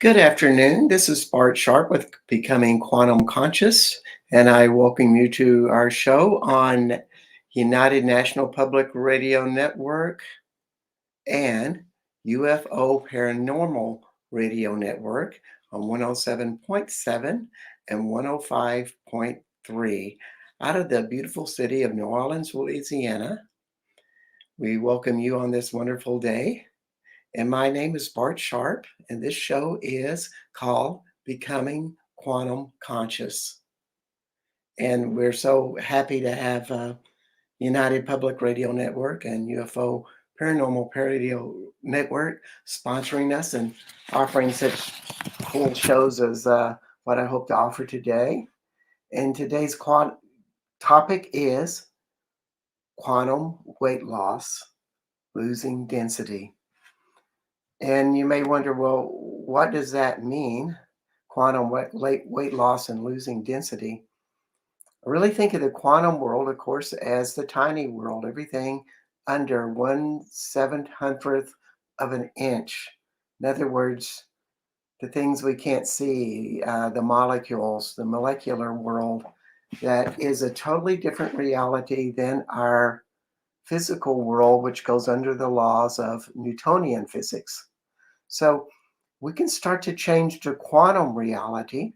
Good afternoon. This is Bart Sharp with Becoming Quantum Conscious, and I welcome you to our show on United National Public Radio Network and UFO Paranormal Radio Network on 107.7 and 105.3 out of the beautiful city of New Orleans, Louisiana. We welcome you on this wonderful day. And my name is Bart Sharp, and this show is called Becoming Quantum Conscious. And we're so happy to have United Public Radio Network and UFO Paranormal Radio Network sponsoring us and offering such cool shows as what I hope to offer today. And today's topic is quantum weight loss, losing density. And you may wonder, well, what does that mean? Quantum weight loss and losing density. I really think of the quantum world, of course, as the tiny world, everything under 1/700th of an inch. In other words, the things we can't see, the molecules, the molecular world, that is a totally different reality than our physical world, which goes under the laws of Newtonian physics. So we can start to change to quantum reality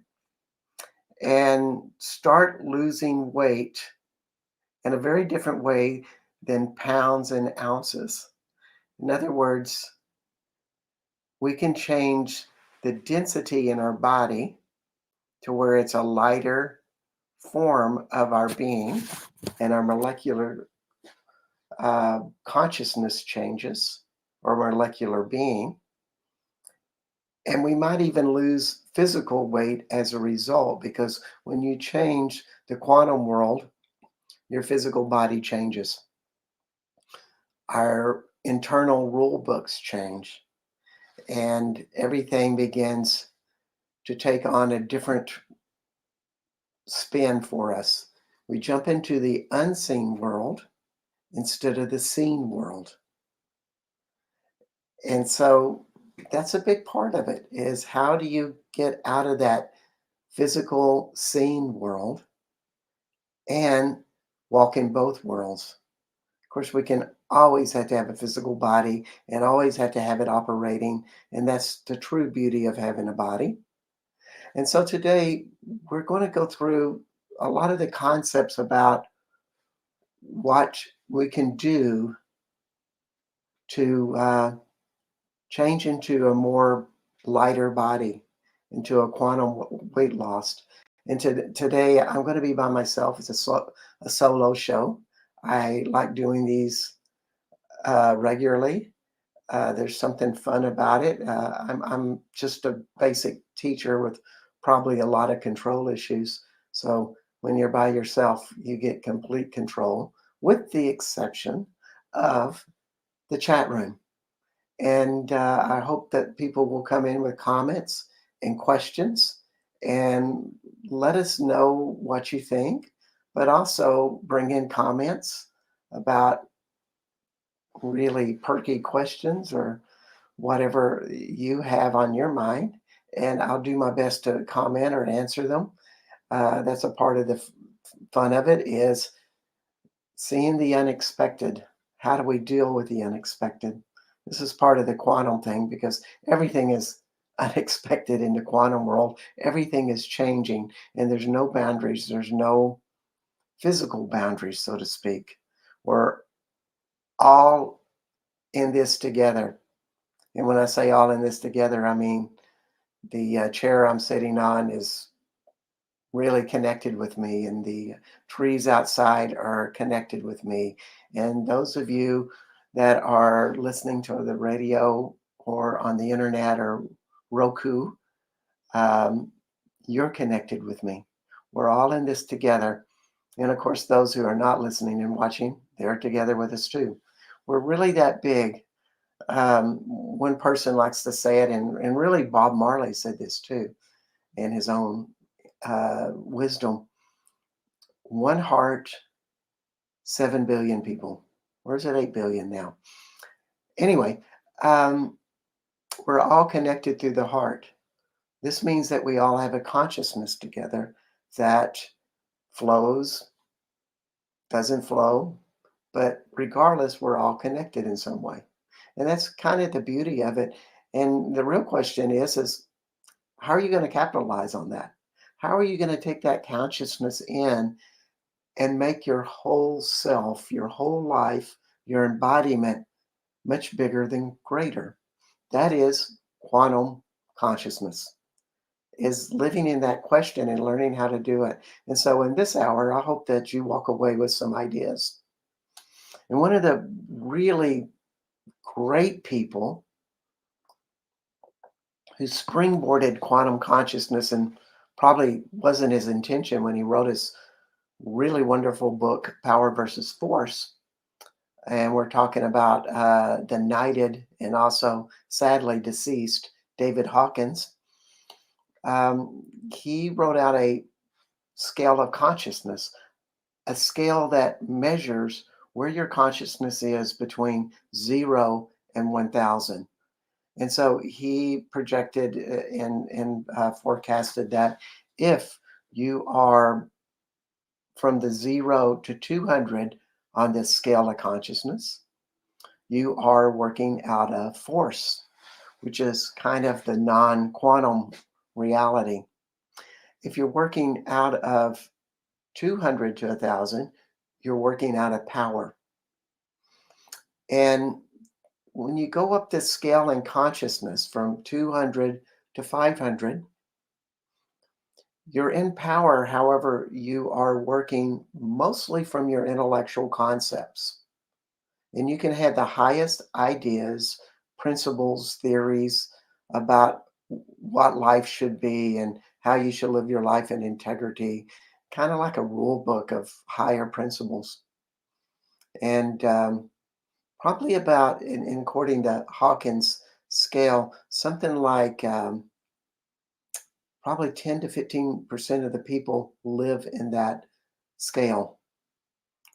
and start losing weight in a very different way than pounds and ounces. In other words, we can change the density in our body to where it's a lighter form of our being, and our molecular consciousness changes, or molecular being. And we might even lose physical weight as a result, because when you change the quantum world, your physical body changes. Our internal rule books change, and everything begins to take on a different spin for us. We jump into the unseen world instead of the seen world. And so that's a big part of it, is how do you get out of that physical seen world and walk in both worlds? Of course, we can always have to have a physical body and always have to have it operating. And that's the true beauty of having a body. And so today we're going to go through a lot of the concepts about what we can do to change into a more lighter body, into a quantum weight loss. And today I'm going to be by myself. It's a solo show. I like doing these regularly. There's something fun about it. I'm just a basic teacher with probably a lot of control issues. So when you're by yourself, you get complete control, with the exception of the chat room. And I hope that people will come in with comments and questions and let us know what you think, but also bring in comments about really perky questions or whatever you have on your mind. And I'll do my best to comment or answer them. That's a part of the fun of it, is seeing the unexpected. How do we deal with the unexpected? This is part of the quantum thing, because everything is unexpected in the quantum world. Everything is changing, and there's no boundaries. There's no physical boundaries, so to speak. We're all in this together. And when I say all in this together, I mean the chair I'm sitting on is really connected with me, and the trees outside are connected with me. And those of you that are listening to the radio or on the internet or Roku, um, you're connected with me. We're all in this together. And of course, those who are not listening and watching, they're together with us too. We're really that big. One person likes to say it, and really Bob Marley said this too in his own wisdom. One heart, 7 billion people. Where's it 8 billion now? Anyway, we're all connected through the heart. This means that we all have a consciousness together that flows, doesn't flow, but regardless, we're all connected in some way. And that's kind of the beauty of it. And the real question is how are you going to capitalize on that? How are you going to take that consciousness in and make your whole self, your whole life, your embodiment much bigger than greater? That is quantum consciousness, is living in that question and learning how to do it. And so in this hour, I hope that you walk away with some ideas. And one of the really great people who springboarded quantum consciousness, and probably wasn't his intention when he wrote his really wonderful book, Power versus Force. And we're talking about the knighted and also sadly deceased David Hawkins. Um, he wrote out a scale of consciousness, a scale that measures where your consciousness is between 0 and 1,000. And so he projected and forecasted that if you are from the 0 to 200 on this scale of consciousness, you are working out of force, which is kind of the non quantum reality. If you're working out of 200 to 1,000, you're working out of power. And when you go up this scale in consciousness from 200 to 500, you're in power. However, you are working mostly from your intellectual concepts. And you can have the highest ideas, principles, theories about what life should be and how you should live your life in integrity, kind of like a rule book of higher principles. And probably about, in according to Hawkins' scale, something like probably 10 to 15% of the people live in that scale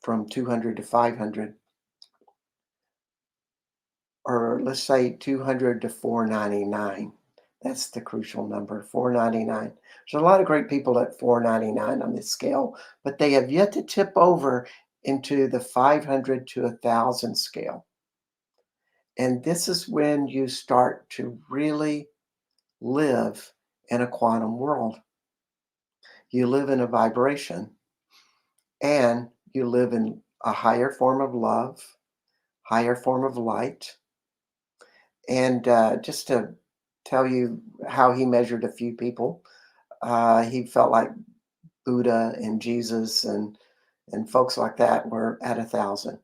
from 200 to 500, or let's say 200 to 499. That's the crucial number, 499. There's a lot of great people at 499 on this scale, but they have yet to tip over into the 500 to 1,000 scale. And this is when you start to really live in a quantum world. You live in a vibration and you live in a higher form of love, higher form of light. And just to tell you how he measured a few people, he felt like Buddha and Jesus and folks like that were at 1,000.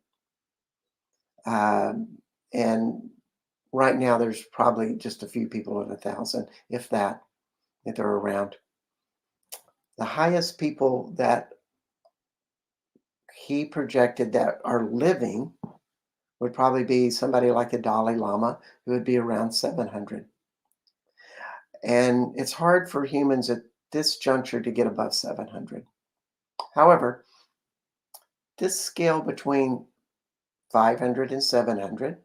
And right now, there's probably just a few people at 1,000, if that, if they're around. The highest people that he projected that are living would probably be somebody like the Dalai Lama, who would be around 700. And it's hard for humans at this juncture to get above 700. However, this scale between 500 and 700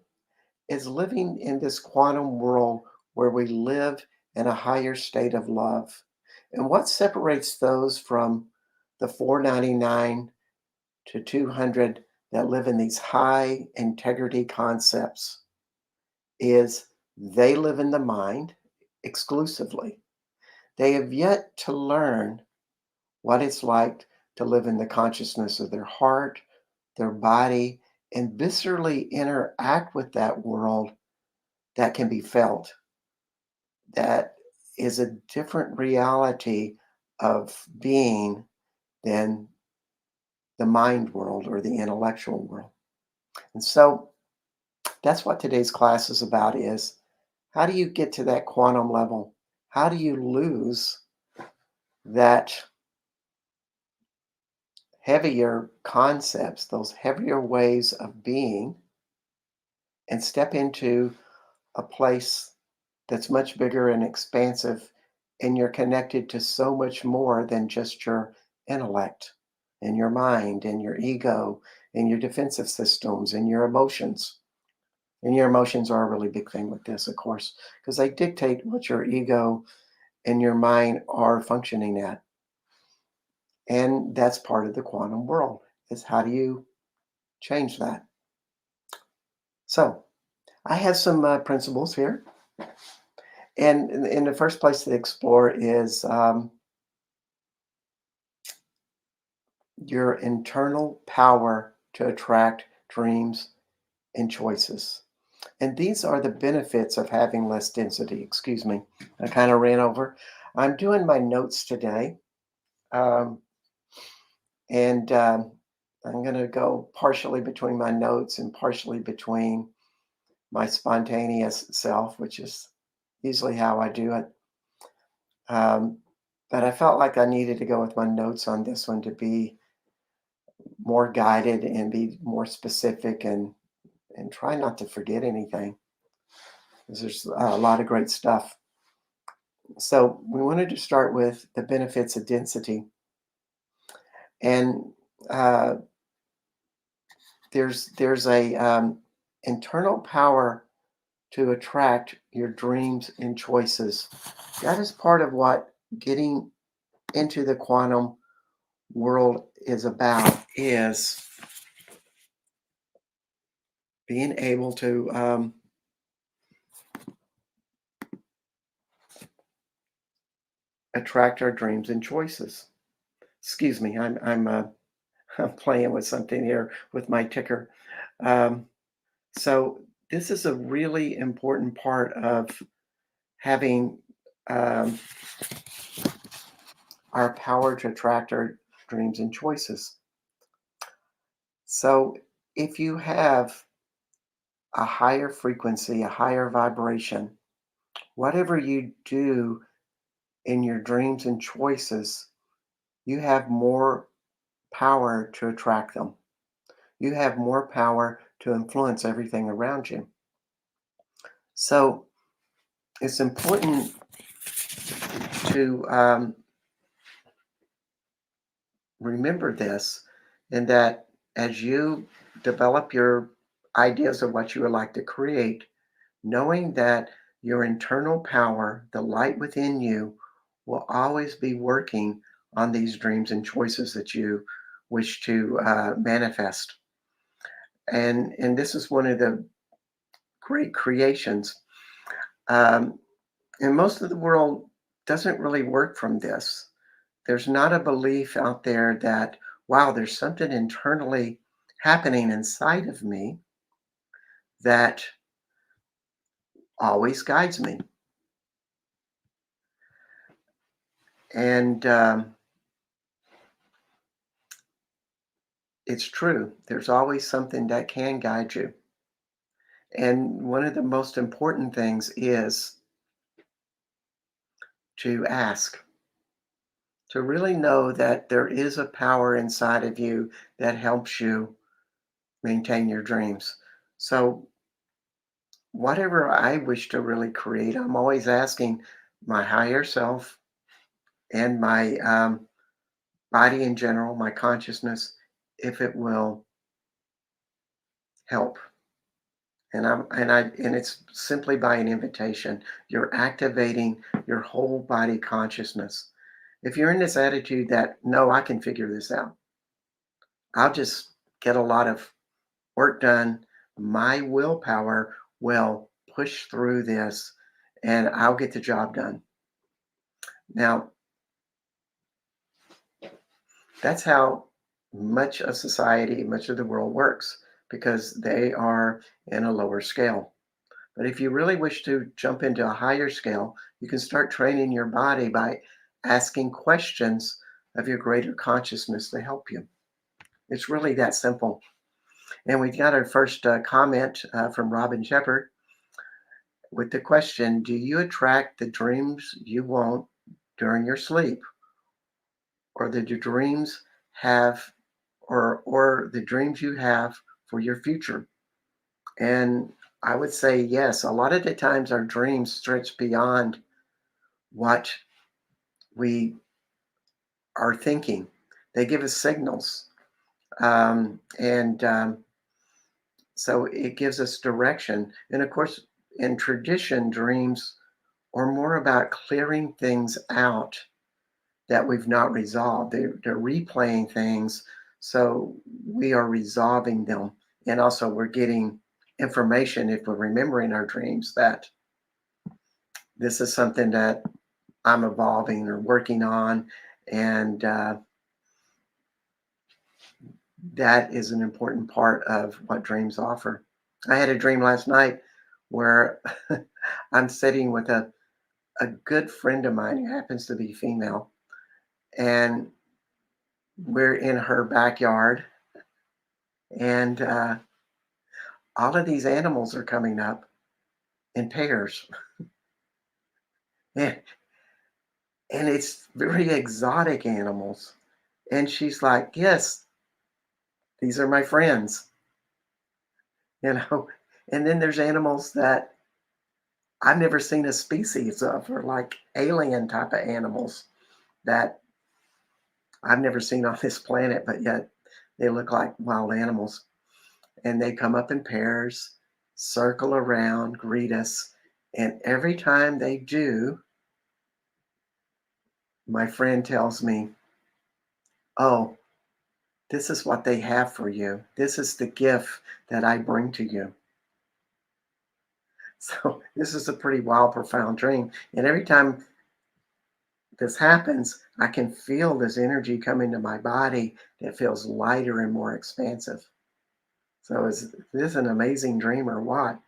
is living in this quantum world where we live in a higher state of love. And what separates those from the 499 to 200 that live in these high integrity concepts is they live in the mind exclusively. They have yet to learn what it's like to live in the consciousness of their heart, their body, and viscerally interact with that world that can be felt. That is a different reality of being than the mind world or the intellectual world. And so that's what today's class is about, is how do you get to that quantum level? How do you lose that heavier concepts, those heavier ways of being, and step into a place that's much bigger and expansive, and you're connected to so much more than just your intellect and your mind and your ego and your defensive systems and your emotions. And your emotions are a really big thing with this, of course, because they dictate what your ego and your mind are functioning at. And that's part of the quantum world, is how do you change that? So I have some principles here. And in the first place to explore is your internal power to attract dreams and choices. And these are the benefits of having less density. Excuse me, I kind of ran over. I'm doing my notes today, um, and I'm going to go partially between my notes and partially between my spontaneous self, which is usually how I do it. Um, but I felt like I needed to go with my notes on this one to be more guided and be more specific and try not to forget anything, because there's a lot of great stuff. So we wanted to start with the benefits of density, and uh, there's a internal power to attract your dreams and choices. That is part of what getting into the quantum world is about, is being able to attract our dreams and choices. Excuse me, I'm playing with something here with my ticker. Um, so this is a really important part of having um, our power to attract our dreams and choices. So if you have a higher frequency, a higher vibration, whatever you do in your dreams and choices, you have more power to attract them. You have more power to influence everything around you. So it's important to remember this, and that as you develop your ideas of what you would like to create, knowing that your internal power, the light within you, will always be working on these dreams and choices that you wish to manifest. And this is one of the great creations. Um, and most of the world doesn't really work from this. There's not a belief out there that, wow, there's something internally happening inside of me that always guides me. And it's true. There's always something that can guide you. And one of the most important things is to ask, to really know that there is a power inside of you that helps you maintain your dreams. So, whatever I wish to really create, I'm always asking my higher self and my body in general, my consciousness, if it will help. And it's simply by an invitation. You're activating your whole body consciousness. If you're in this attitude that, no, I can figure this out, I'll just get a lot of work done, my willpower will push through this and I'll get the job done. Now, that's how much of society, much of the world works, because they are in a lower scale. But if you really wish to jump into a higher scale, you can start training your body by asking questions of your greater consciousness to help you. It's really that simple. And we've got our first comment from Robin Shepard with the question: do you attract the dreams you want during your sleep, or the dreams have, or the dreams you have for your future? And I would say yes. A lot of the times our dreams stretch beyond what we are thinking. They give us signals. And so it gives us direction. And of course, in tradition, dreams or more about clearing things out that we've not resolved. They're replaying things, so we are resolving them. And also, we're getting information if we're remembering our dreams that this is something that I'm evolving or working on. And that is an important part of what dreams offer. I had a dream last night where I'm sitting with a good friend of mine who happens to be female, and we're in her backyard, and all of these animals are coming up in pairs. and, and it's very exotic animals. And she's like, yes, these are my friends, you know. And then there's animals that I've never seen a species of, or like alien type of animals that I've never seen on this planet, but yet they look like wild animals. And they come up in pairs, circle around, greet us. And every time they do, my friend tells me, oh, this is what they have for you. This is the gift that I bring to you. So this is a pretty wild, profound dream. And every time this happens, I can feel this energy coming to my body that feels lighter and more expansive. So is this an amazing dream or what?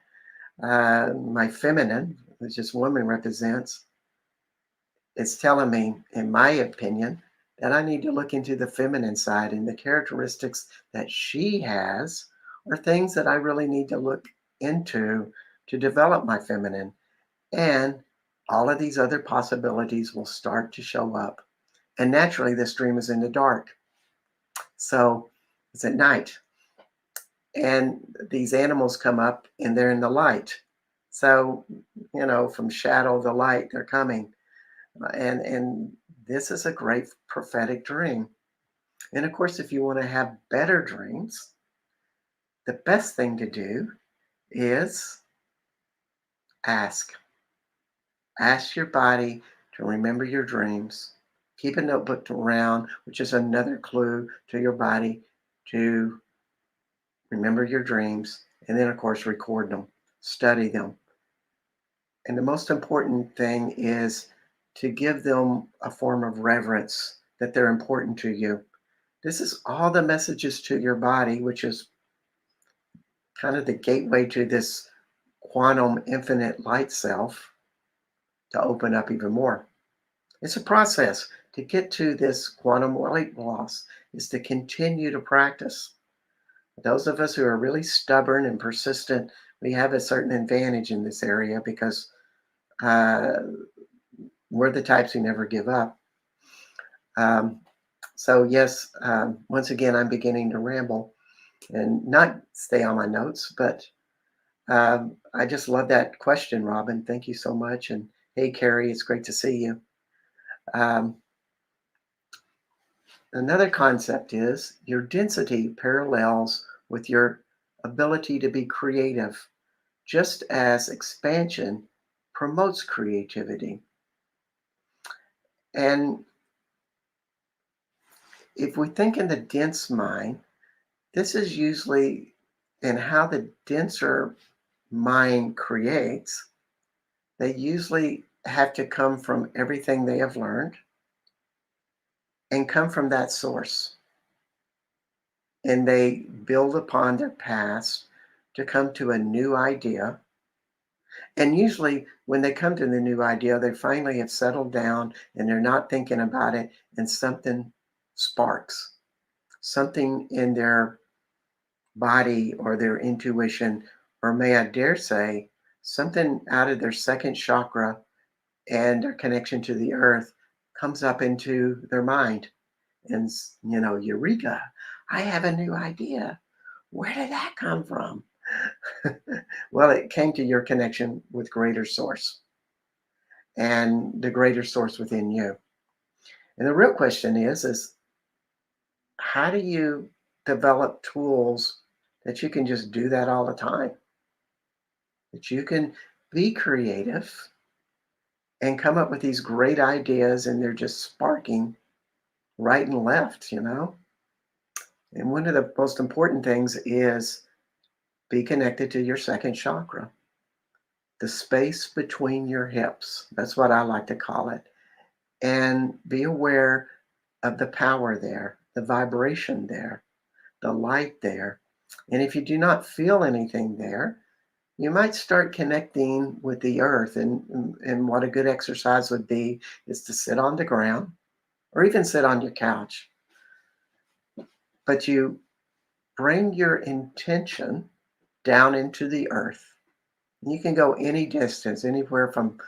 My feminine, which this woman represents, is telling me, in my opinion, that I need to look into the feminine side, and the characteristics that she has are things that I really need to look into to develop my feminine. And all of these other possibilities will start to show up. And naturally, this dream is in the dark. So it's at night. And these animals come up and they're in the light. So, from shadow to light, they're coming. And this is a great prophetic dream. And of course, if you want to have better dreams, the best thing to do is ask. Ask your body to remember your dreams. Keep a notebook around, which is another clue to your body to remember your dreams. And then, of course, record them, study them. And the most important thing is to give them a form of reverence that they're important to you. This is all the messages to your body, which is kind of the gateway to this quantum infinite light self to open up even more. It's a process to get to this quantum light loss is to continue to practice. Those of us who are really stubborn and persistent, we have a certain advantage in this area because uh, we're the types who never give up. Um, so yes, once again, I'm beginning to ramble and not stay on my notes, but I just love that question, Robin. Thank you so much. And hey, Carrie, it's great to see you. Um, Another concept is your density parallels with your ability to be creative, just as expansion promotes creativity. And if we think in the dense mind, this is usually in how the denser mind creates. They usually have to come from everything they have learned and come from that source. And they build upon their past to come to a new idea. And usually, when they come to the new idea, they finally have settled down and they're not thinking about it, and something sparks. Something in their body or their intuition, or may I dare say, something out of their second chakra and their connection to the earth comes up into their mind. And, eureka, I have a new idea. Where did that come from? Well, it came to your connection with greater source and the greater source within you. And the real question is how do you develop tools that you can just do that all the time? That you can be creative and come up with these great ideas, and they're just sparking right and left. And one of the most important things is be connected to your second chakra, the space between your hips. That's what I like to call it. And be aware of the power there, the vibration there, the light there. And if you do not feel anything there, you might start connecting with the earth. And what a good exercise would be is to sit on the ground or even sit on your couch. But you bring your intention down into the earth. You can go any distance, anywhere from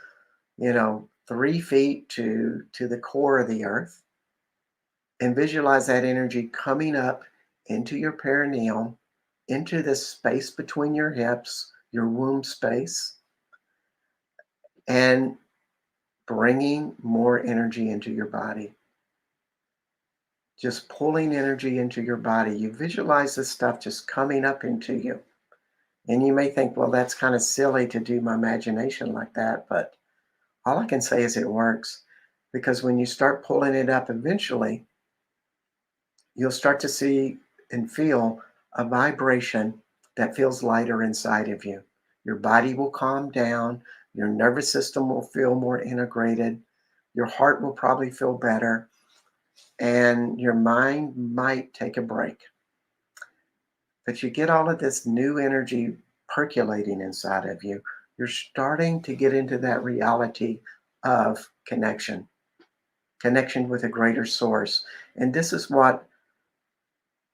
3 feet to the core of the earth, and visualize that energy coming up into your perineum, into the space between your hips, your womb space, and bringing more energy into your body. Just pulling energy into your body. You visualize this stuff just coming up into you. And you may think, well, that's kind of silly to do my imagination like that. But all I can say is it works. Because when you start pulling it up, eventually you'll start to see and feel a vibration that feels lighter inside of you. Your body will calm down. Your nervous system will feel more integrated. Your heart will probably feel better. And your mind might take a break. But you get all of this new energy percolating inside of you. You're starting to get into that reality of connection with a greater source. And this is what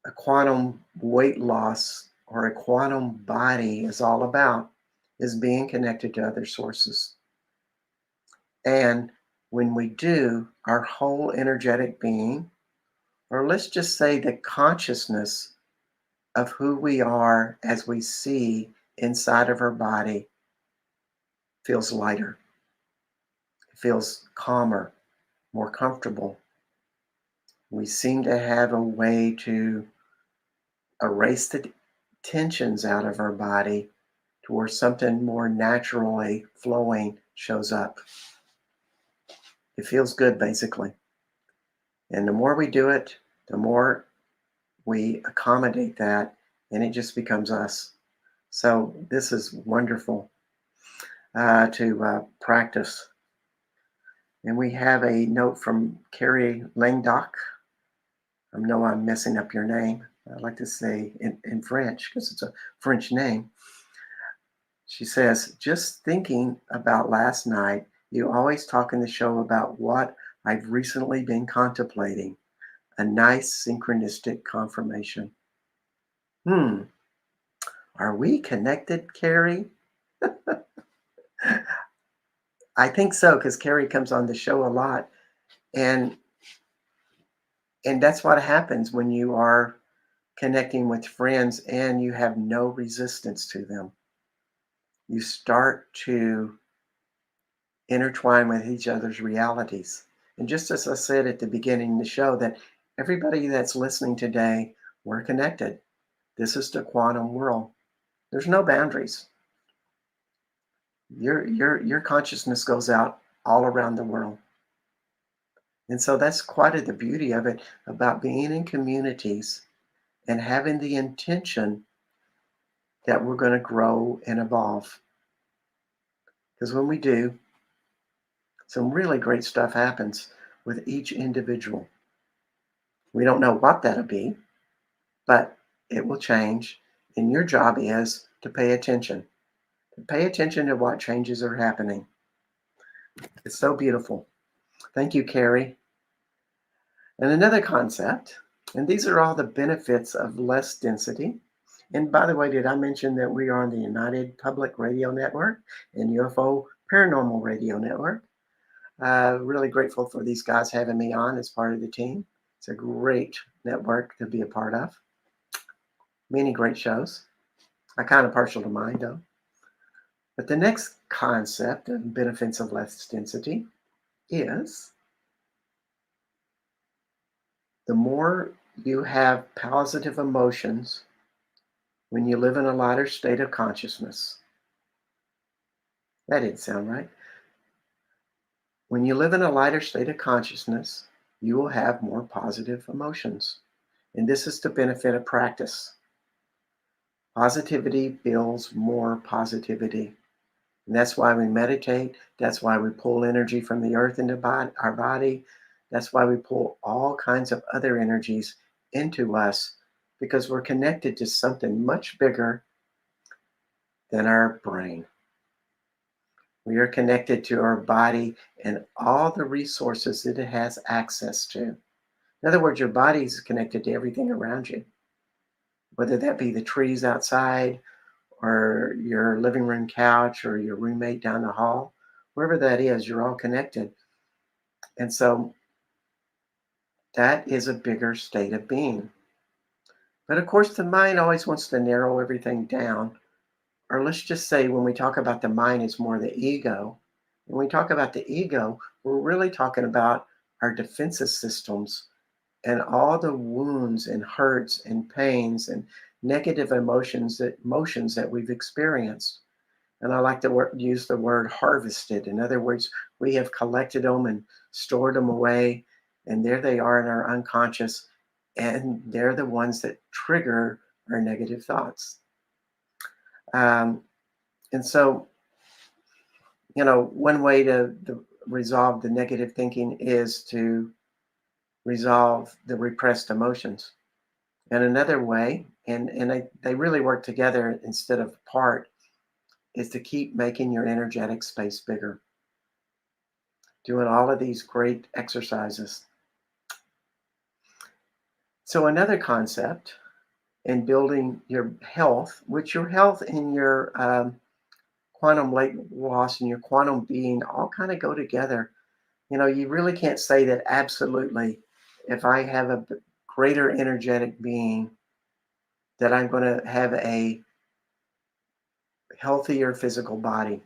a quantum weight loss or a quantum body is all about, is being connected to other sources. And when we do, our whole energetic being, or let's just say the consciousness of who we are as we see inside of our body, feels lighter, feels calmer, more comfortable. We seem to have a way to erase the tensions out of our body to where something more naturally flowing shows up. It feels good, basically. And the more we do it, the more we accommodate that, and it just becomes us. So this is wonderful to practice. And we have a note from Carrie Langdock. I know I'm messing up your name. I like to say in French because it's a French name. She says, just thinking about last night, you always talk in the show about what I've recently been contemplating, a nice synchronistic confirmation. Are we connected, Carrie? I think so, because Carrie comes on the show a lot. And that's what happens when you are connecting with friends and you have no resistance to them. You start to intertwine with each other's realities. And just as I said at the beginning of the show, that everybody that's listening today, we're connected. This is the quantum world. There's no boundaries. Your consciousness goes out all around the world. And so that's quite the beauty of it, about being in communities and having the intention that we're going to grow and evolve. Because when we do, some really great stuff happens with each individual. We don't know what that'll be, but it will change. And your job is to pay attention. To pay attention to what changes are happening. It's so beautiful. Thank you, Carrie. And another concept, and these are all the benefits of less density. And by the way, did I mention that we are on the United Public Radio Network and UFO Paranormal Radio Network? Really grateful for these guys having me on as part of the team. It's a great network to be a part of. Many great shows. I'm kind of partial to mine, though. But the next concept of benefits of less density is the more you have positive emotions when you live in a lighter state of consciousness. That didn't sound right. When you live in a lighter state of consciousness, you will have more positive emotions. And this is the benefit of practice. Positivity builds more positivity. And that's why we meditate. That's why we pull energy from the earth into our body. That's why we pull all kinds of other energies into us because we're connected to something much bigger than our brain. We are connected to our body and all the resources that it has access to. In other words, your body is connected to everything around you, whether that be the trees outside or your living room couch or your roommate down the hall, wherever that is, you're all connected. And so that is a bigger state of being. But of course, the mind always wants to narrow everything down. Or let's just say when we talk about the mind, it's more the ego. When we talk about the ego, we're really talking about our defensive systems and all the wounds and hurts and pains and negative emotions that we've experienced. And I like to use the word harvested. In other words, we have collected them and stored them away, and there they are in our unconscious, and they're the ones that trigger our negative thoughts. Um, and so, one way to resolve the negative thinking is to resolve the repressed emotions. And another way, and they really work together instead of apart, is to keep making your energetic space bigger, doing all of these great exercises. So, another concept in building your health, which your health and your quantum weight loss and your quantum being all kind of go together. You really can't say that absolutely, if I have a greater energetic being, that I'm going to have a healthier physical body.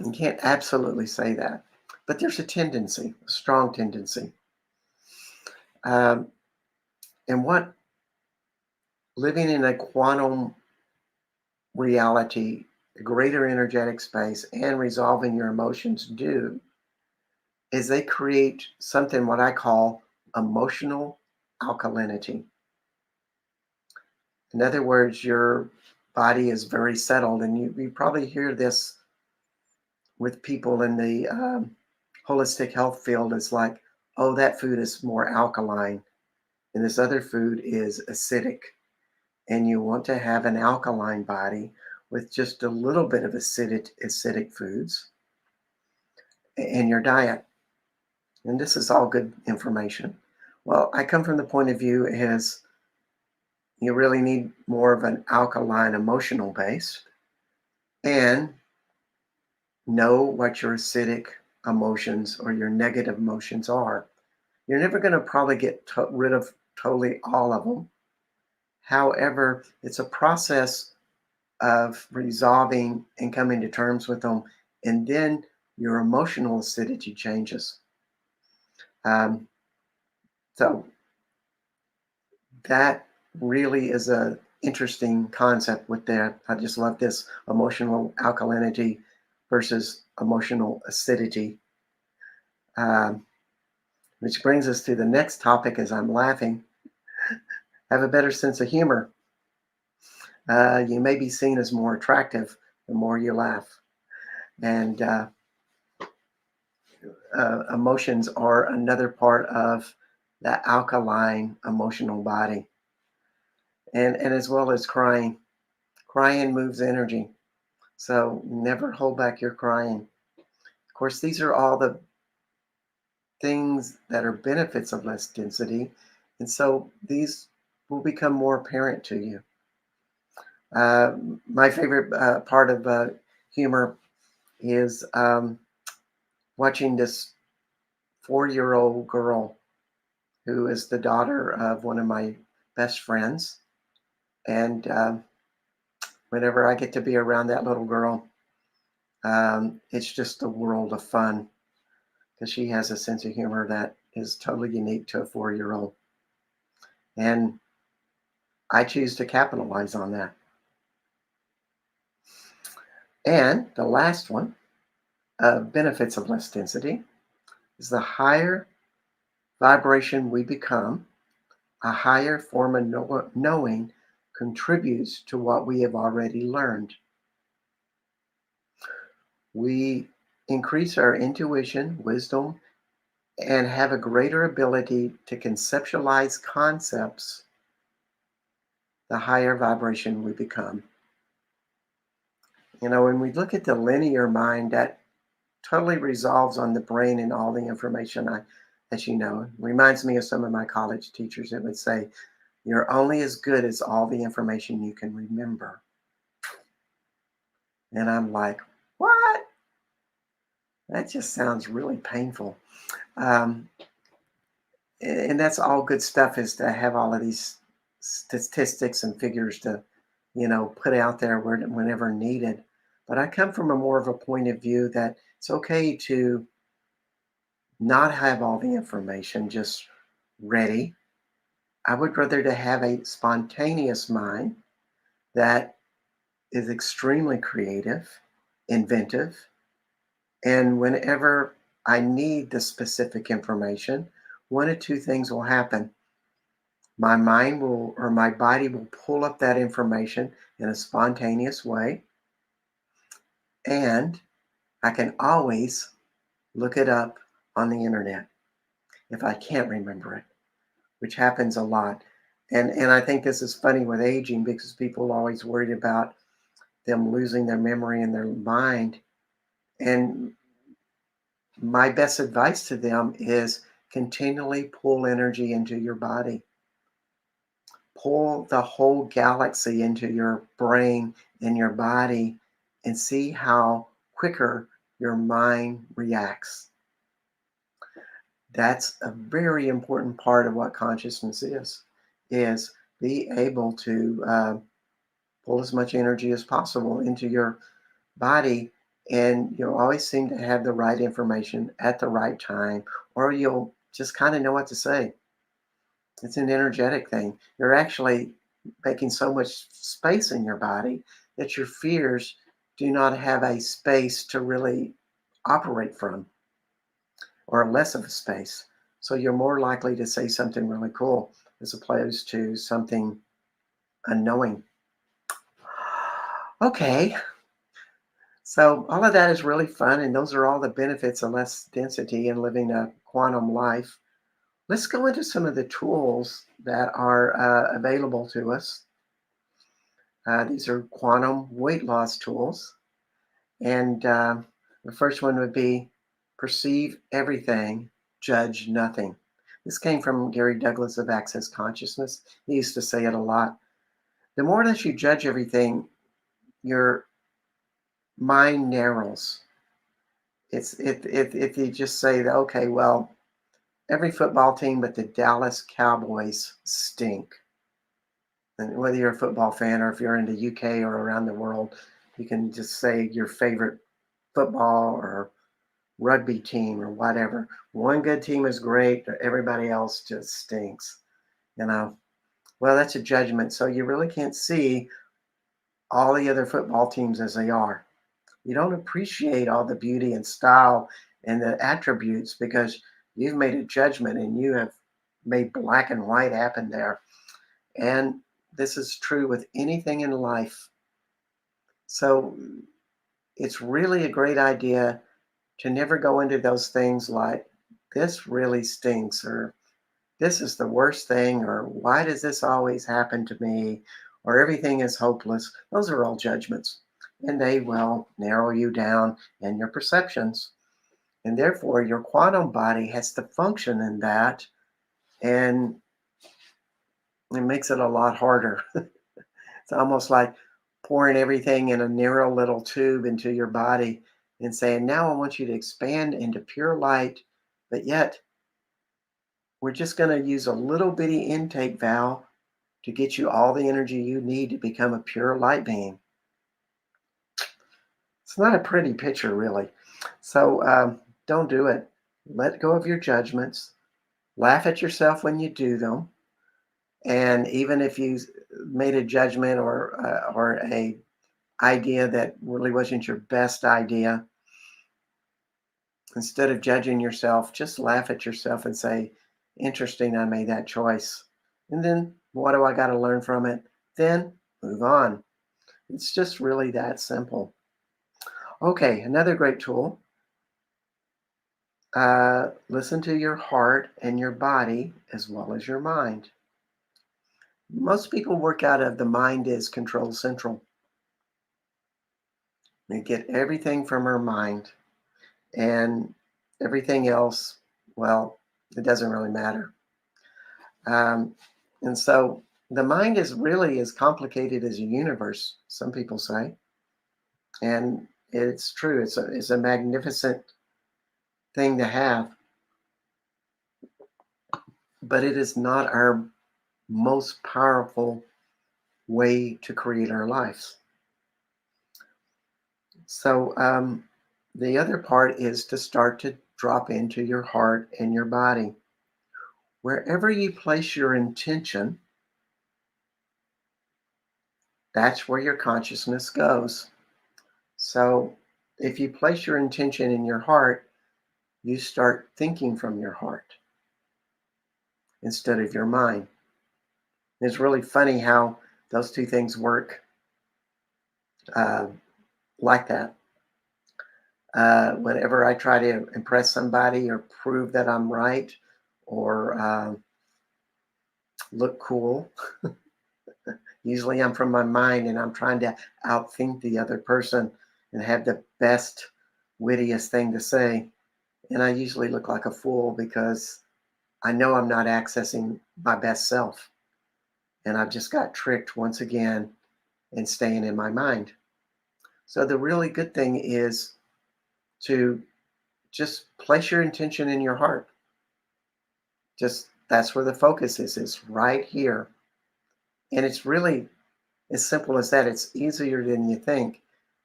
You can't absolutely say that, but there's a tendency, a strong tendency. Um, and what living in a quantum reality, a greater energetic space, and resolving your emotions do is they create something what I call emotional alkalinity. In other words, your body is very settled, and you probably hear this with people in the holistic health field. It's like, oh, that food is more alkaline, and this other food is acidic. And you want to have an alkaline body with just a little bit of acidic foods in your diet. And this is all good information. Well, I come from the point of view is you really need more of an alkaline emotional base and know what your acidic emotions or your negative emotions are. You're never going to probably get rid of totally all of them. However, it's a process of resolving and coming to terms with them, and then your emotional acidity changes. Um, so that really is a interesting concept with that. I just love this emotional alkalinity versus emotional acidity. Um, which brings us to the next topic as I'm laughing. Have a better sense of humor. You may be seen as more attractive the more you laugh. And emotions are another part of that alkaline emotional body. And as well as crying. Crying moves energy. So never hold back your crying. Of course, these are all the things that are benefits of less density. And so these will become more apparent to you. Uh, my favorite part of humor is watching this 4-year-old girl who is the daughter of one of my best friends. And whenever I get to be around that little girl, it's just a world of fun because she has a sense of humor that is totally unique to a 4-year-old. And I choose to capitalize on that. And the last one benefits of less density is the higher vibration we become, a higher form of knowing contributes to what we have already learned. We increase our intuition, wisdom, and have a greater ability to conceptualize concepts the higher vibration we become. When we look at the linear mind, that totally resolves on the brain and all the information as you know. It reminds me of some of my college teachers that would say, you're only as good as all the information you can remember. And I'm like, what? That just sounds really painful. Um, and that's all good stuff, is to have all of these statistics and figures to, put out there whenever needed. But I come from a more of a point of view that it's okay to not have all the information just ready. I would rather to have a spontaneous mind that is extremely creative, inventive, and whenever I need the specific information, one of two things will happen. My mind will, or my body will pull up that information in a spontaneous way, and I can always look it up on the internet if I can't remember it, which happens a lot. And I think this is funny with aging, because people are always worried about them losing their memory and their mind. And my best advice to them is continually pull energy into your body. Pull the whole galaxy into your brain and your body, and see how quicker your mind reacts. That's a very important part of what consciousness is be able to pull as much energy as possible into your body, and you'll always seem to have the right information at the right time, or you'll just kind of know what to say. It's an energetic thing. You're actually making so much space in your body that your fears do not have a space to really operate from, or less of a space. So you're more likely to say something really cool as opposed to something unknowing. Okay, so all of that is really fun, and those are all the benefits of less density and living a quantum life. Let's go into some of the tools that are available to us. These are quantum weight loss tools. And the first one would be perceive everything, judge nothing. This came from Gary Douglas of Access Consciousness. He used to say it a lot. The more that you judge everything, your mind narrows. If you just say that, okay, well, every football team but the Dallas Cowboys stink. And whether you're a football fan or if you're in the UK or around the world, you can just say your favorite football or rugby team or whatever. One good team is great, but everybody else just stinks. You know, well, that's a judgment. So you really can't see all the other football teams as they are. You don't appreciate all the beauty and style and the attributes, because you've made a judgment and you have made black and white happen there. And this is true with anything in life. So it's really a great idea to never go into those things like, this really stinks, or this is the worst thing, or why does this always happen to me, or everything is hopeless. Those are all judgments, and they will narrow you down in your perceptions. And therefore, your quantum body has to function in that, and it makes it a lot harder. It's almost like pouring everything in a narrow little tube into your body and saying, now I want you to expand into pure light, but yet we're just going to use a little bitty intake valve to get you all the energy you need to become a pure light being. It's not a pretty picture, really. So don't do it. Let go of your judgments. Laugh at yourself when you do them. And even if you made a judgment or a idea that really wasn't your best idea, Instead of judging yourself, just laugh at yourself and say, interesting, I made that choice. And then what do I got to learn from it? Then move on. It's just really that simple. Okay, another great tool. Listen to your heart and your body as well as your mind. Most people work out of the mind is control central. They get everything from our mind, and everything else, well, it doesn't really matter. Um, and so the mind is really as complicated as a universe, some people say. And it's true, it's a magnificent thing to have, but it is not our most powerful way to create our lives. So the other part is to start to drop into your heart and your body. Wherever you place your intention, that's where your consciousness goes. So if you place your intention in your heart, you start thinking from your heart instead of your mind. It's really funny how those two things work uh, like that. Whenever I try to impress somebody or prove that I'm right or look cool, usually I'm from my mind and I'm trying to outthink the other person and have the best, wittiest thing to say. And I usually look like a fool because I know I'm not accessing my best self. And I've just got tricked once again and staying in my mind. So the really good thing is to just place your intention in your heart. Just that's where the focus is. It's right here. And it's really as simple as that. It's easier than you think.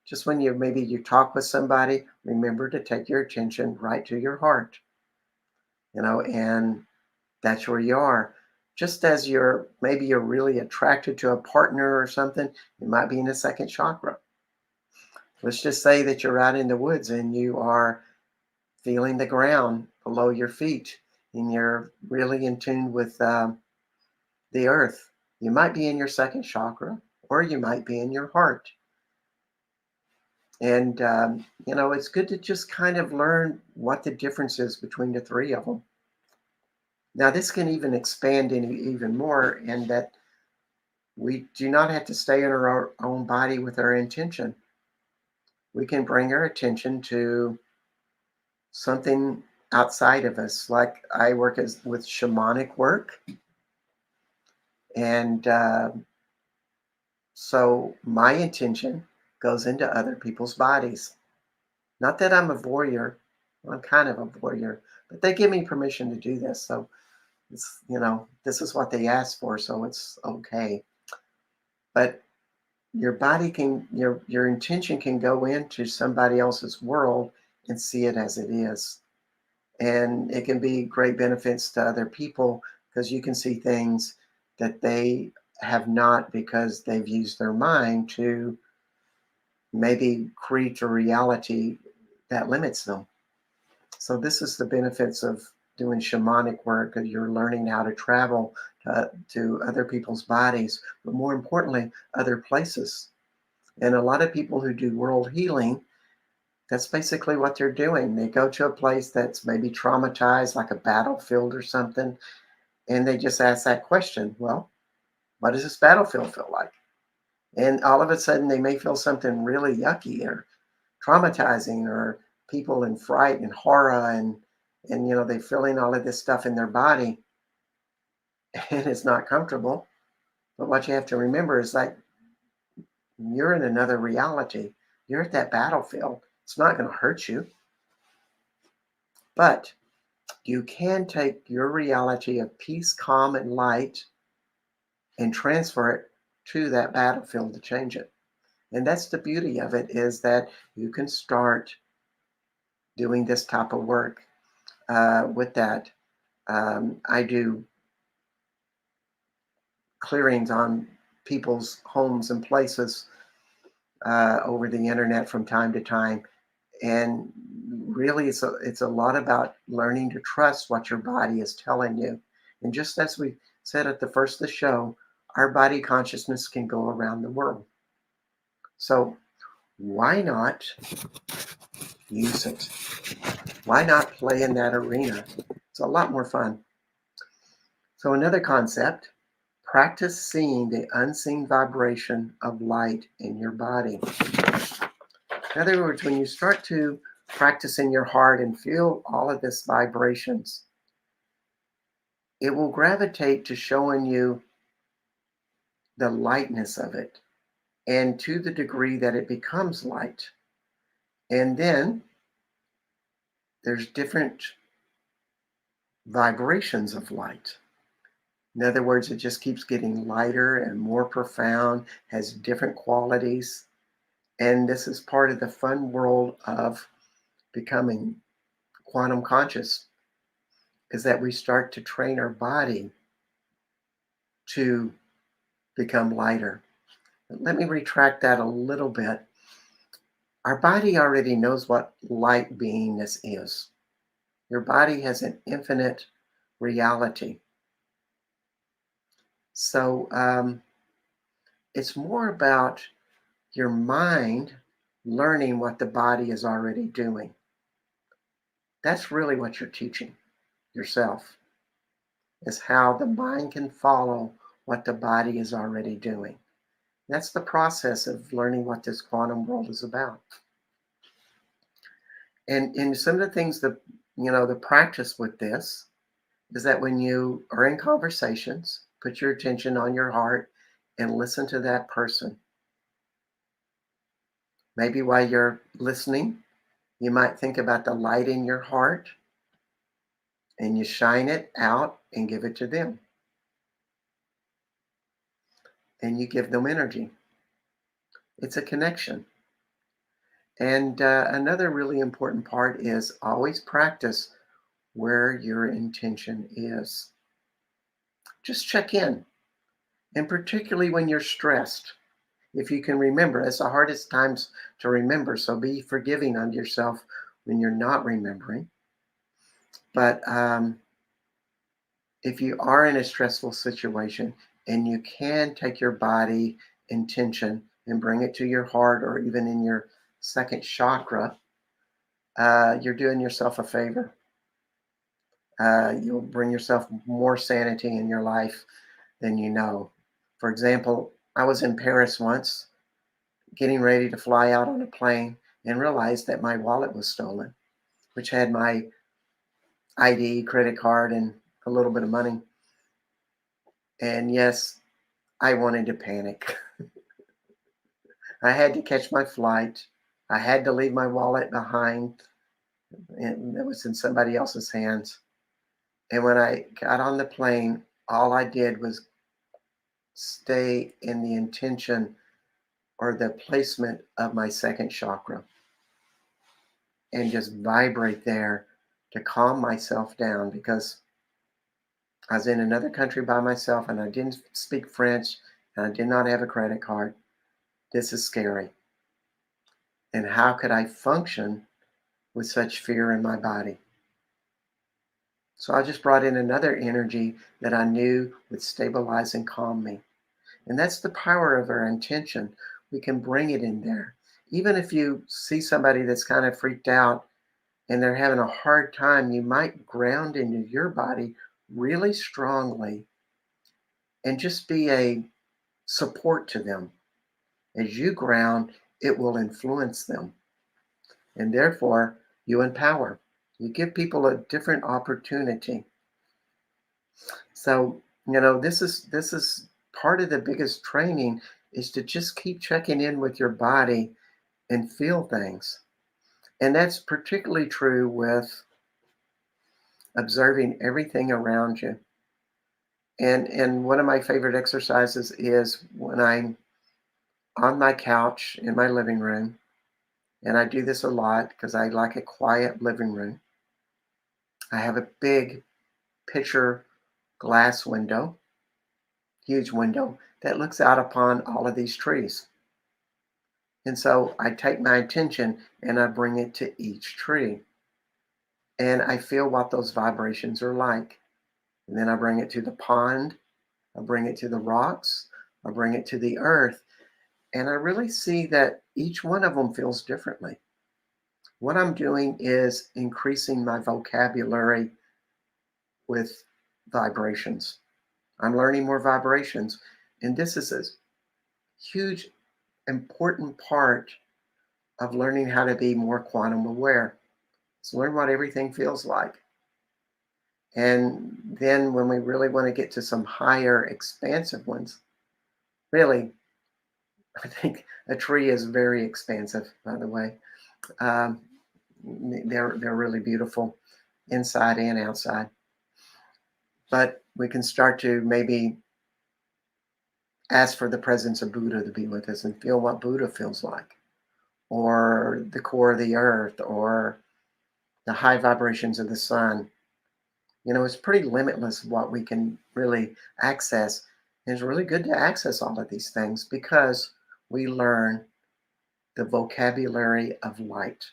Just when you talk with somebody, remember to take your attention right to your heart, and that's where you are. Just as you're really attracted to a partner or something, you might be in the second chakra. Let's just say that you're out in the woods and you are feeling the ground below your feet and you're really in tune with the earth. You might be in your second chakra or you might be in your heart. And, it's good to just kind of learn what the difference is between the three of them. Now, this can even expand even more in that we do not have to stay in our own body with our intention. We can bring our attention to something outside of us. Like I work with shamanic work, and so my intention goes into other people's bodies. Not that I'm a voyeur, well, I'm kind of a voyeur, but they give me permission to do this. So this is what they asked for, so it's okay. But your intention can go into somebody else's world and see it as it is. And it can be great benefits to other people because you can see things that they have not because they've used their mind to maybe create a reality that limits them. So this is the benefits of doing shamanic work. You're learning how to travel to other people's bodies, but more importantly, other places. And a lot of people who do world healing, that's basically what they're doing. They go to a place that's maybe traumatized, like a battlefield or something, and they just ask that question, well, what does this battlefield feel like? And all of a sudden, they may feel something really yucky or traumatizing, or people in fright and horror, and they're feeling all of this stuff in their body, and it's not comfortable. But what you have to remember is like you're in another reality. You're at that battlefield. It's not going to hurt you, but you can take your reality of peace, calm, and light and transfer it to that battlefield to change it. And that's the beauty of it, is that you can start doing this type of work with that. I do clearings on people's homes and places over the internet from time to time. And really it's a lot about learning to trust what your body is telling you. And just as we said at the first of the show, our body consciousness can go around the world. So why not use it? Why not play in that arena? It's a lot more fun. So another concept, practice seeing the unseen vibration of light in your body. In other words, when you start to practice in your heart and feel all of this vibrations, it will gravitate to showing you the lightness of it, and to the degree that it becomes light. And then there's different vibrations of light. In other words, it just keeps getting lighter and more profound, has different qualities. And this is part of the fun world of becoming quantum conscious, is that we start to train our body to become lighter. Let me retract that a little bit. Our body already knows what light beingness is. Your body has an infinite reality. So it's more about your mind learning what the body is already doing. That's really what you're teaching yourself, is how the mind can follow what the body is already doing. That's the process of learning what this quantum world is about. And some of the things that, the practice with this is that when you are in conversations, put your attention on your heart and listen to that person. Maybe while you're listening, you might think about the light in your heart and you shine it out and give it to them. And you give them energy. It's a connection. And another really important part is always practice where your intention is. Just check in. And particularly when you're stressed, if you can remember, it's the hardest times to remember. So be forgiving on yourself when you're not remembering. But if you are in a stressful situation and you can take your body intention and bring it to your heart or even in your second chakra, you're doing yourself a favor. You'll bring yourself more sanity in your life than you know. For example, I was in Paris once, getting ready to fly out on a plane, and realized that my wallet was stolen, which had my ID, credit card, and a little bit of money. And yes, I wanted to panic. I had to catch my flight. I had to leave my wallet behind. And it was in somebody else's hands. And when I got on the plane, all I did was stay in the intention or the placement of my second chakra and just vibrate there to calm myself down, because I was in another country by myself and I didn't speak French and I did not have a credit card. This is scary. And how could I function with such fear in my body? So I just brought in another energy that I knew would stabilize and calm me. And that's the power of our intention. We can bring it in there. Even if you see somebody that's kind of freaked out and they're having a hard time, you might ground into your body really strongly and just be a support to them. As you ground, it will influence them. And therefore, you empower. You give people a different opportunity. So, this is part of the biggest training, is to just keep checking in with your body and feel things. And that's particularly true with observing everything around you. And one of my favorite exercises is when I'm on my couch in my living room, and I do this a lot because I like a quiet living room. I have a big picture glass window, huge window that looks out upon all of these trees. And so I take my attention and I bring it to each tree. and I feel what those vibrations are like. And then I bring it to the pond, I bring it to the rocks, I bring it to the earth, and I really see that each one of them feels differently. What I'm doing is increasing my vocabulary with vibrations. I'm learning more vibrations, and this is a huge, important part of learning how to be more quantum aware. So learn what everything feels like. And then when we really want to get to some higher, expansive ones, really, I think a tree is very expansive, by the way. Um, they're really beautiful inside and outside. But we can start to maybe ask for the presence of Buddha to be with us and feel what Buddha feels like, or the core of the earth, or the high vibrations of the sun. It's pretty limitless what we can really access. And it's really good to access all of these things because we learn the vocabulary of light.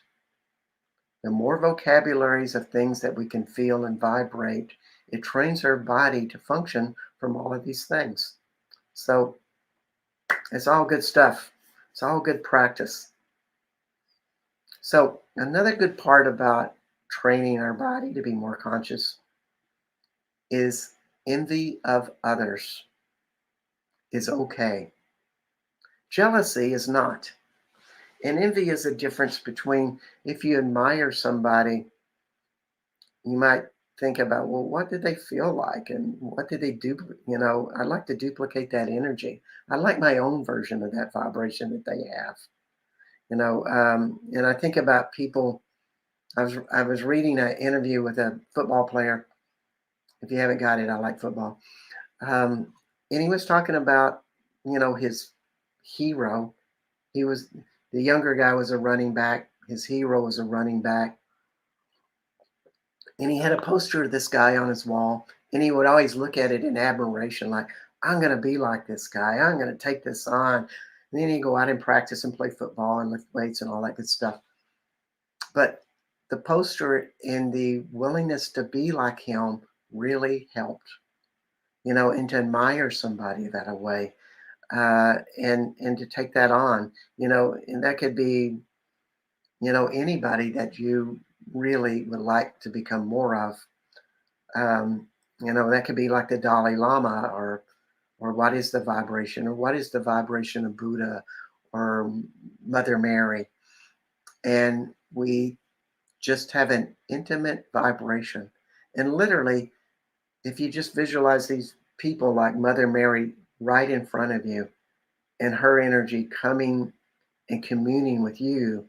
The more vocabularies of things that we can feel and vibrate, it trains our body to function from all of these things. So it's all good stuff. It's all good practice. So another good part about training our body to be more conscious is envy of others is okay. Jealousy is not. And envy is a difference between if you admire somebody, you might think about, well, what did they feel like and what did they do? I'd like to duplicate that energy. I like my own version of that vibration that they have. And I think about people. I was reading an interview with a football player. If you haven't got it, I like football. Um, and he was talking about, his hero. He was the younger guy was a running back. His hero was a running back, and he had a poster of this guy on his wall, and he would always look at it in admiration, like, I'm going to be like this guy. I'm going to take this on. And then he'd go out and practice and play football and lift weights and all that good stuff. But the poster and the willingness to be like him really helped, and to admire somebody that way, and to take that on, and that could be, anybody that you really would like to become more of. That could be like the Dalai Lama, or what is the vibration, or what is the vibration of Buddha, or Mother Mary. And we just have an intimate vibration. And literally, if you just visualize these people like Mother Mary right in front of you, and her energy coming and communing with you,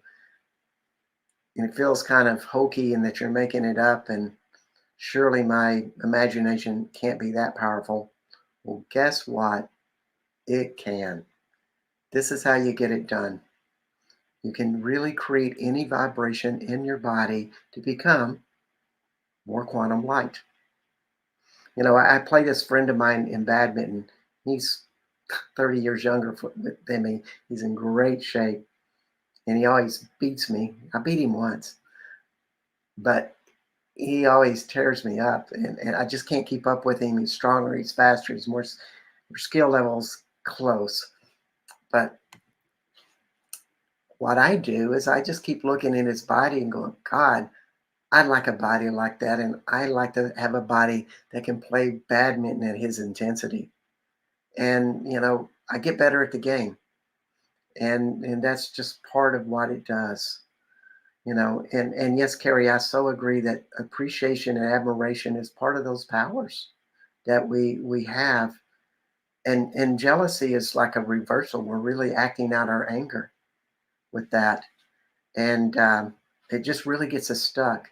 and it feels kind of hokey and that you're making it up, and surely my imagination can't be that powerful. Well, guess what? It can. This is how you get it done. You can really create any vibration in your body to become more quantum light. I play this friend of mine in badminton. He's 30 years younger than me. He's in great shape, and he always beats me. I beat him once, but he always tears me up, and I just can't keep up with him. He's stronger, he's faster, he's more skill levels close. But what I do is I just keep looking at his body and going, God, I'd like a body like that, and I like to have a body that can play badminton at his intensity. And I get better at the game, and that's just part of what it does. And yes, Carrie, I so agree that appreciation and admiration is part of those powers that we have. And jealousy is like a reversal. We're really acting out our anger with that, and it just really gets us stuck.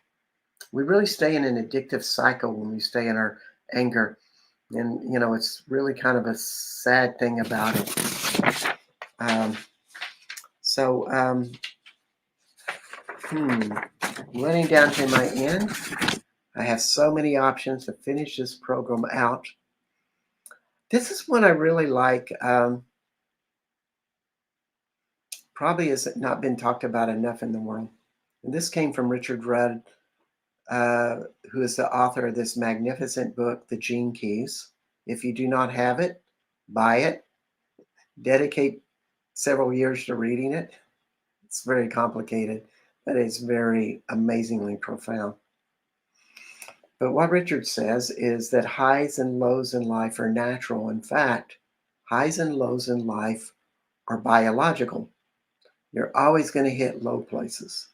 We really stay in an addictive cycle when we stay in our anger, and it's really kind of a sad thing about it. Um, so running down to my end, I have so many options to finish this program out. This is one I really like. Probably has not been talked about enough in the world. And this came from Richard Rudd. uh, who is the author of this magnificent book, The Gene Keys. If you do not have it, buy it. Dedicate several years to reading it. It's very complicated, but it's very amazingly profound. But what Richard says is that highs and lows in life are natural. In fact, highs and lows in life are biological. You're always going to hit low places,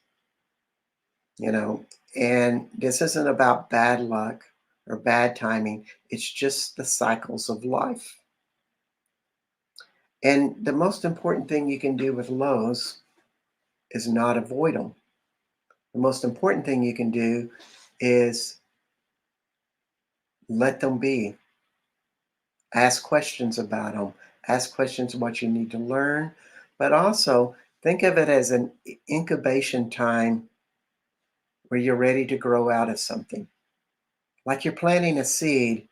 you know, and this isn't about bad luck or bad timing. It's just the cycles of life. And the most important thing you can do with lows is not avoid them. The most important thing you can do is let them be. Ask questions about them. Ask questions what you need to learn, but also think of it as an incubation time where you're ready to grow out of something. Like you're planting a seed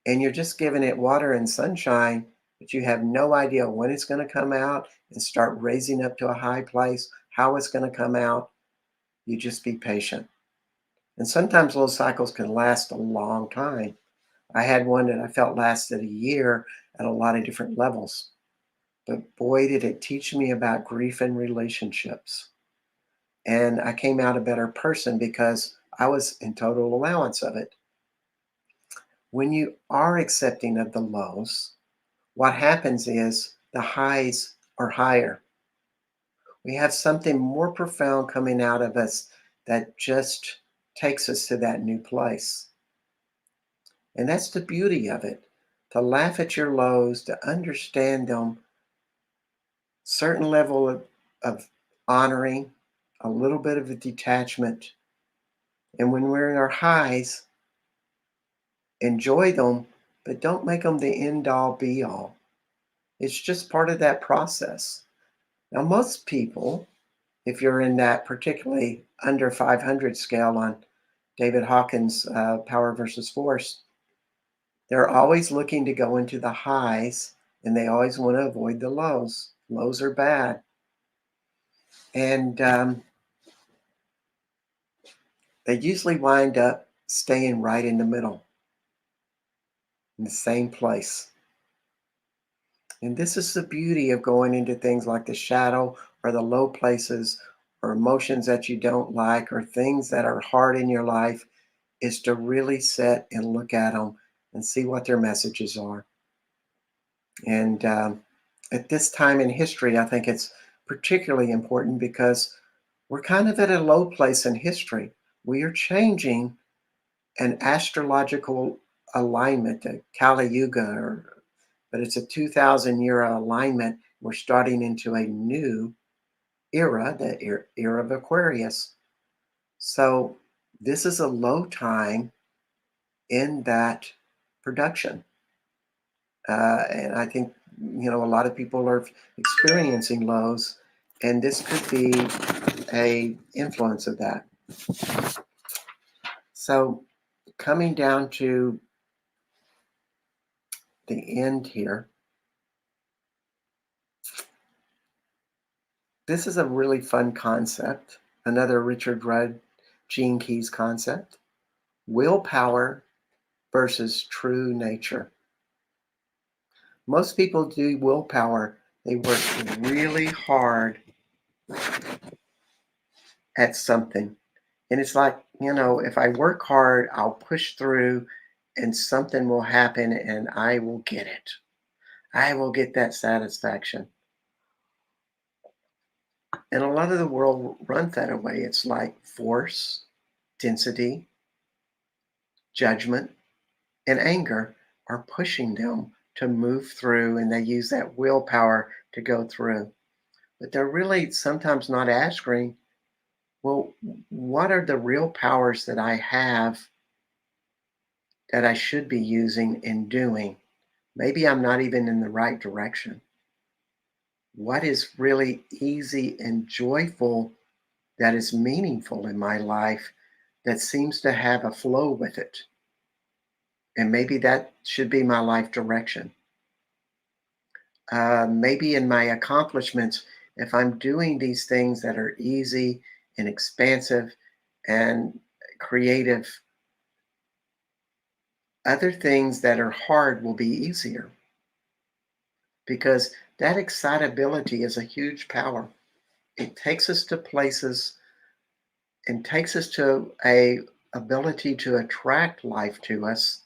and you're just giving it water and sunshine, but you have no idea when it's going to come out and start raising up to a high place, how it's going to come out. You just be patient. And sometimes those cycles can last a long time. I had one that I felt lasted a year at a lot of different levels. But boy, did it teach me about grief and relationships. And I came out a better person because I was in total allowance of it. When you are accepting of the lows, what happens is the highs are higher. We have something more profound coming out of us that just takes us to that new place. And that's the beauty of it. To laugh at your lows, to understand them, certain level of honoring, a little bit of a detachment. And when we're in our highs, enjoy them, but don't make them the end all be all. It's just part of that process. Now, most people, if you're in that particularly under 500 scale on David Hawkins' Power versus Force, they're always looking to go into the highs and they always want to avoid the lows. Lows are bad. And they usually wind up staying right in the middle, in the same place. And this is the beauty of going into things like the shadow or the low places or emotions that you don't like or things that are hard in your life, is to really sit and look at them and see what their messages are. And at this time in history, I think it's particularly important because we're kind of at a low place in history. We are changing an astrological alignment, a Kali Yuga, but it's a 2,000-year alignment. We're starting into a new era, the era of Aquarius. So this is a low time in that production. And I think, a lot of people are experiencing lows, and this could be a influence of that. So coming down to the end here, this is a really fun concept. Another Richard Rudd Gene Keys concept. Willpower versus true nature. Most people do willpower. They work really hard at something. And it's like, if I work hard, I'll push through and something will happen and I will get it. I will get that satisfaction. And a lot of the world runs that way. It's like force, density, judgment, and anger are pushing them to move through, and they use that willpower to go through. But they're really sometimes not asking, well, what are the real powers that I have that I should be using and doing? Maybe I'm not even in the right direction. What is really easy and joyful that is meaningful in my life that seems to have a flow with it? And maybe that should be my life direction. Maybe in my accomplishments, if I'm doing these things that are easy and expansive and creative, other things that are hard will be easier because that excitability is a huge power. It takes us to places and takes us to a ability to attract life to us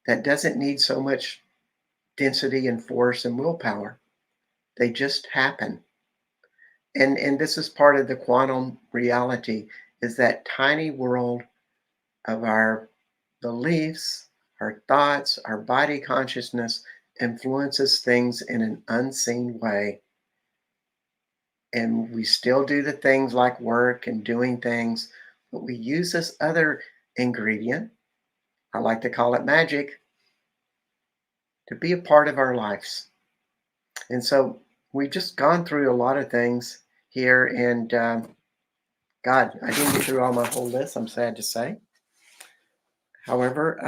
that doesn't need so much density and force and willpower. They just happen. And this is part of the quantum reality is that tiny world of our beliefs, our thoughts, our body consciousness influences things in an unseen way. And we still do the things like work and doing things, but we use this other ingredient, I like to call it magic, to be a part of our lives. And so we've just gone through a lot of things here. And God, I didn't get through all my whole list, I'm sad to say. However,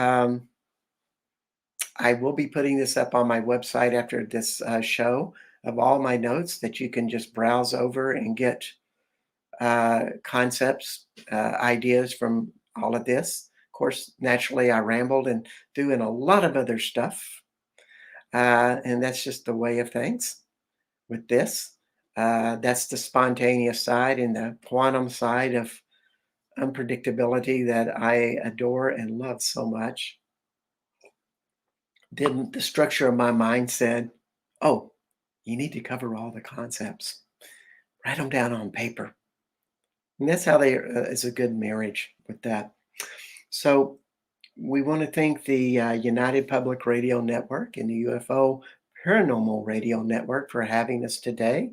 I will be putting this up on my website after this show of all my notes that you can just browse over and get concepts, ideas from all of this. Of course, naturally, I rambled and threw in a lot of other stuff. And that's just the way of things with this. That's the spontaneous side and the quantum side of unpredictability that I adore and love so much. Then the structure of my mind said, oh, you need to cover all the concepts, write them down on paper. And that's how they is a good marriage with that. So we want to thank the United Public Radio Network and the UFO Paranormal Radio Network for having us today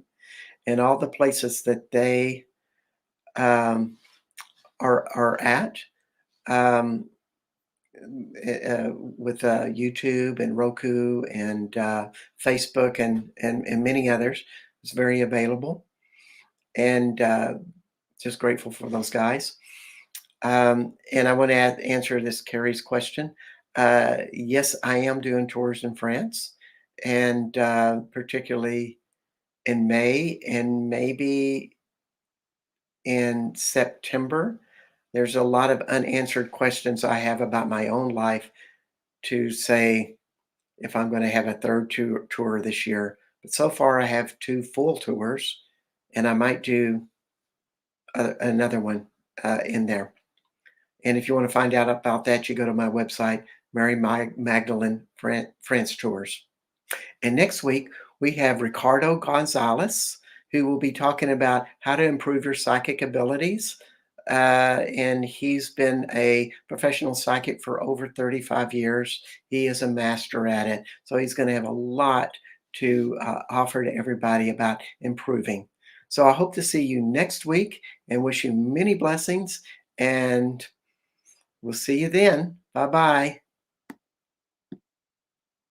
and all the places that they um, are at. Um, with YouTube and Roku and Facebook and many others. It's very available and just grateful for those guys. And I want to answer this Carrie's question. Yes, I am doing tours in France and particularly in May and maybe in September. There's a lot of unanswered questions I have about my own life to say if I'm going to have a third tour this year. But so far, I have two full tours, and I might do another one in there. And if you want to find out about that, you go to my website, Mary Magdalene France Tours. And next week, we have Ricardo Gonzalez, who will be talking about how to improve your psychic abilities. And he's been a professional psychic for over 35 years. He is a master at it. So he's going to have a lot to offer to everybody about improving. So I hope to see you next week and wish you many blessings. And we'll see you then. Bye bye.